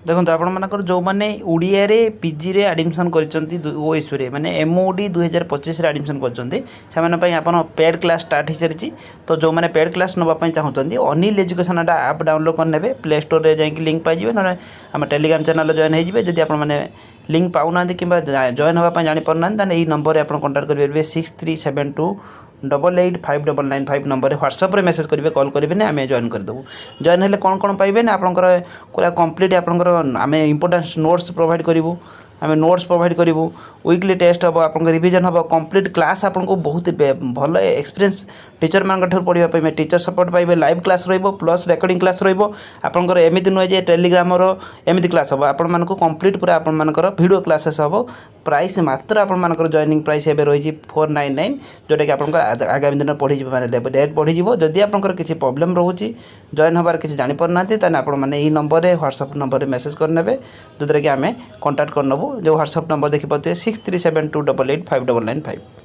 देखो आपण मानकर जो मैंने ओडिया रे पीजी रे एडमिशन करछंती ओएस रे माने एमओडी 2025 रे एडमिशन करछंती से माने पई आपण पेड क्लास स्टार्ट हो सारी। तो जो मैंने पेड क्लास नबा पई चाहउतंती अनिल एजुकेशन ऐप डाउनलोड कर नेबे प्ले स्टोर रे जाई लिंक पाई जिवे न हम टेलीग्राम चैनल जॉइन हो जिवे। जदि आपण माने लिंक पाउना कि जॉइन होगा जानी पारना ताने यही नंबर रे आपण कांटेक्ट करेंगे 6372885995 नंबर व्हाट्सएप रे मेसेज करेंगे कॉल करेंगे आम जॉइन करदेबू। जॉइन हेल्ले कौन कौन पाइबे ना आपंकर पूरा कंप्लीट आपंकर आम इंपोर्टेंट नोट्स प्रोवाइड करूँ आम नोट्स प्रोवाइड करूँ वीकली टेस्ट हम आप रिविजन हम कंप्लीट क्लास आपको बहुत भल एक्सपीरियंस टीचर मान पढ़ाई टीचर सपोर्ट पाइबे live class plus recording class रपर एमती नुहे जे टेलीग्राम एमती क्लास हम आपण कंप्लीट पूरा आपर वीडियो क्लासेस हम प्राइस मात्र आपर जॉइनिंग प्राइस एवं रही 499 जोटा कि आप आगामी दिन पढ़ी माने डेट बढ़ी जदि आपंकर किसी प्रोब्लेम रोचे जॉइन हबार किसी जानीपारना आप नंबर व्हाट्सएप नंबर मेसेज करने जो कि आम कंटाक्ट करनबू जो व्हाट्सएप नंबर देखिए 6372885995।